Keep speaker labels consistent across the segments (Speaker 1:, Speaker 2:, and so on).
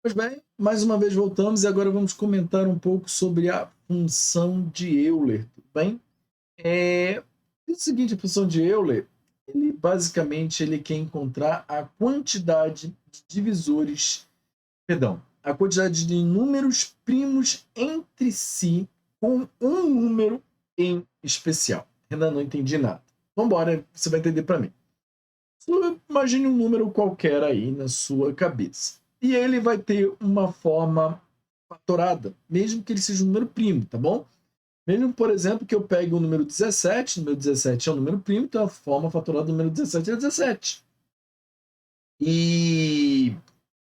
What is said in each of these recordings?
Speaker 1: Pois bem, mais uma vez voltamos e agora vamos comentar um pouco sobre a função de Euler, tudo bem? É o seguinte, a função de Euler, ele basicamente ele quer encontrar a quantidade de divisores, perdão, a quantidade de números primos entre si com um número em especial. Renan, não entendi nada. Vamos embora, você vai entender para mim. Imagine um número qualquer aí na sua cabeça. E ele vai ter uma forma fatorada, mesmo que ele seja um número primo, tá bom? Mesmo, por exemplo, que eu pegue o número 17 é um número primo, então a forma fatorada do número 17 é 17.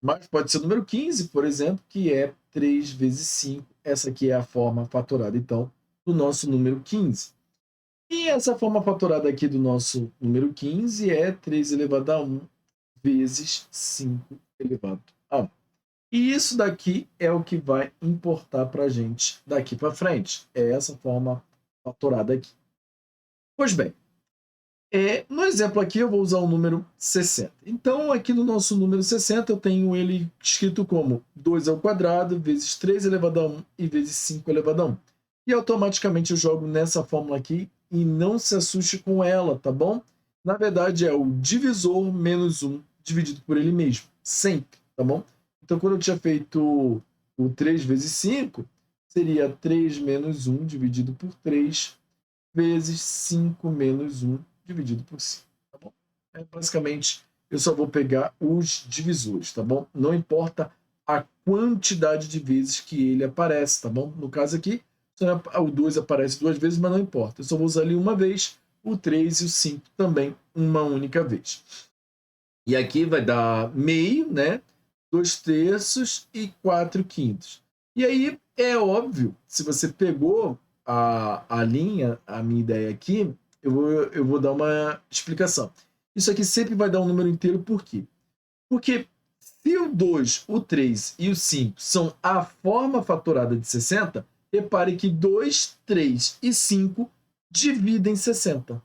Speaker 1: Mas pode ser o número 15, por exemplo, que é 3 vezes 5. Essa aqui é a forma fatorada, então, do nosso número 15. E essa forma fatorada aqui do nosso número 15 é 3 elevado a 1 vezes 5 elevado a 1. E isso daqui é o que vai importar para a gente daqui para frente. É essa forma fatorada aqui. Pois bem, no exemplo aqui eu vou usar o número 60. Então, aqui no nosso número 60, eu tenho ele escrito como 2 ao quadrado vezes 3 elevado a 1 e vezes 5 elevado a 1. E automaticamente eu jogo nessa fórmula aqui e não se assuste com ela, tá bom? Na verdade, é o divisor menos 1 dividido por ele mesmo, sempre, tá bom? Então, quando eu tinha feito o 3 vezes 5, seria 3 menos 1 dividido por 3 vezes 5 menos 1 dividido por 5, tá bom? Basicamente, eu só vou pegar os divisores, tá bom? Não importa a quantidade de vezes que ele aparece, tá bom? No caso aqui, o 2 aparece 2 vezes, mas não importa. Eu só vou usar ele uma vez, o 3 e o 5 também uma única vez. E aqui vai dar meio, né? 2 terços e 4 quintos. E aí, é óbvio, se você pegou a linha, a minha ideia aqui, eu vou dar uma explicação. Isso aqui sempre vai dar um número inteiro, por quê? Porque se o 2, o 3 e o 5 são a forma fatorada de 60, repare que 2, 3 e 5 dividem 60.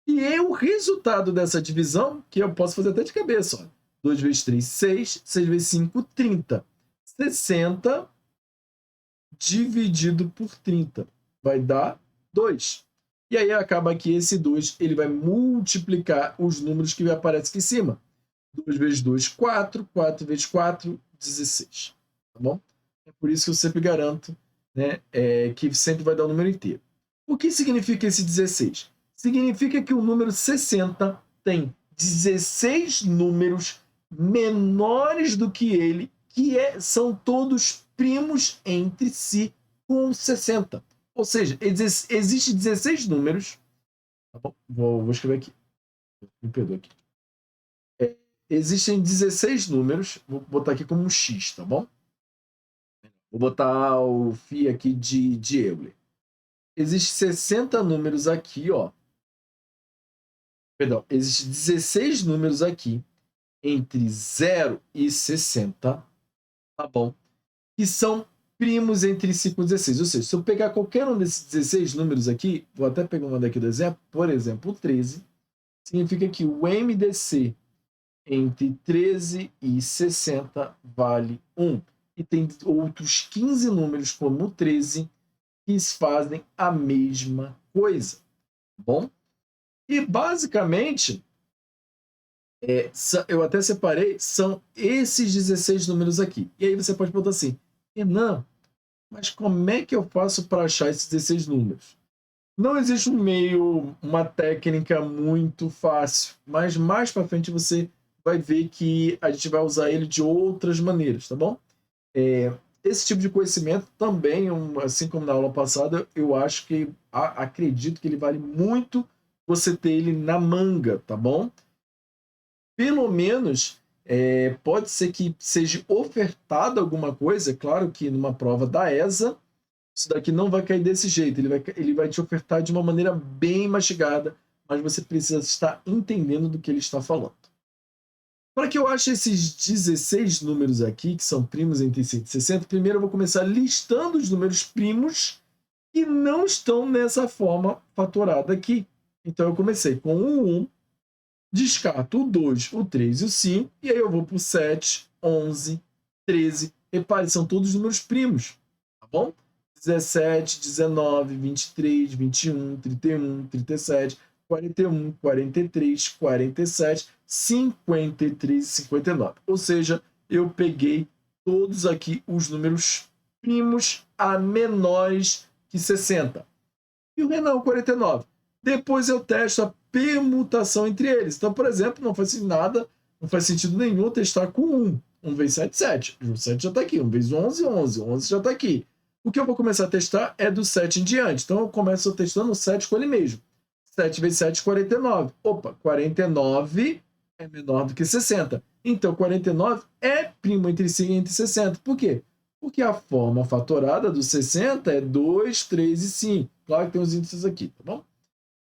Speaker 1: E é o resultado dessa divisão, que eu posso fazer até de cabeça. Ó. 2 vezes 3, 6. 6 vezes 5, 30. 60 dividido por 30 vai dar 2. E aí acaba que esse 2 ele vai multiplicar os números que aparecem aqui em cima. 2 vezes 2, 4. 4 vezes 4, 16. Tá bom? É por isso que eu sempre garanto, né, que sempre vai dar o número inteiro. O que significa esse 16? Significa que o número 60 tem 16 números menores do que ele, são todos primos entre si com 60. Ou seja, existe 16 números. Tá bom? Vou escrever aqui. Me perdoa aqui. Existem 16 números. Vou botar aqui como um X, tá bom? Vou botar o φ aqui de Euler. Existem 60 números aqui, ó. Perdão, existem 16 números aqui entre 0 e 60, tá bom? Que são primos entre si com 16. Ou seja, se eu pegar qualquer um desses 16 números aqui, vou até pegar uma daqui do exemplo, por exemplo, o 13, significa que o MDC entre 13 e 60 vale 1. E tem outros 15 números como o 13 que fazem a mesma coisa, tá bom? E basicamente, eu até separei, são esses 16 números aqui. E aí você pode perguntar assim, Renan, mas como é que eu faço para achar esses 16 números? Não existe um meio, uma técnica muito fácil, mas mais para frente você vai ver que a gente vai usar ele de outras maneiras, tá bom? Esse tipo de conhecimento também, assim como na aula passada, eu acho que, acredito que ele vale muito você ter ele na manga, tá bom? Pelo menos, pode ser que seja ofertada alguma coisa, claro que numa prova da ESA, isso daqui não vai cair desse jeito, ele vai te ofertar de uma maneira bem mastigada, mas você precisa estar entendendo do que ele está falando. Para que eu ache esses 16 números aqui, que são primos entre 160, primeiro eu vou começar listando os números primos que não estão nessa forma fatorada aqui. Então eu comecei com o 1, descarto o 2, o 3 e o 5, e aí eu vou para o 7, 11, 13. Repare, são todos números primos, tá bom? 17, 19, 23, 21, 31, 37, 41, 43, 47, 53 e 59. Ou seja, eu peguei todos aqui os números primos a menores que 60. E o Renan, 49. Depois eu testo a permutação entre eles. Então, por exemplo, não faz sentido nenhum testar com 1. 1 vezes 7, 7. O 7 já está aqui. 1 vezes 11, 11. 11 já está aqui. O que eu vou começar a testar é do 7 em diante. Então, eu começo testando o 7 com ele mesmo. 7 vezes 7, 49. Opa, 49 é menor do que 60. Então, 49 é primo entre si e entre 60. Por quê? Porque a forma fatorada do 60 é 2, 3 e 5. Claro que tem os índices aqui, tá bom?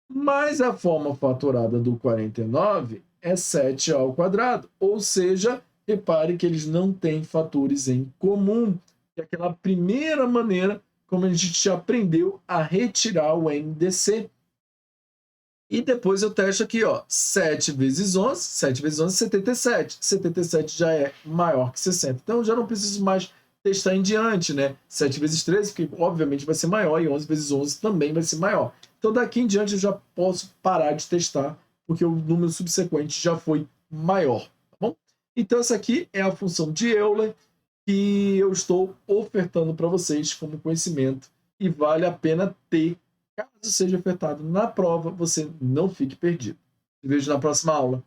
Speaker 1: Mas a forma fatorada do 49 é 7 ao quadrado. Ou seja, repare que eles não têm fatores em comum. É aquela primeira maneira como a gente já aprendeu a retirar o MDC. E depois eu testo aqui, ó, 7 vezes 11, 7 vezes 11 é 77. 77 já é maior que 60. Então, eu já não preciso mais testar em diante, né? 7 vezes 13, que obviamente vai ser maior, e 11 vezes 11 também vai ser maior. Então, daqui em diante, eu já posso parar de testar, porque o número subsequente já foi maior, tá bom? Então, essa aqui é a função de Euler que eu estou ofertando para vocês como conhecimento, e vale a pena ter. Caso seja ofertado na prova, você não fique perdido. Te vejo na próxima aula.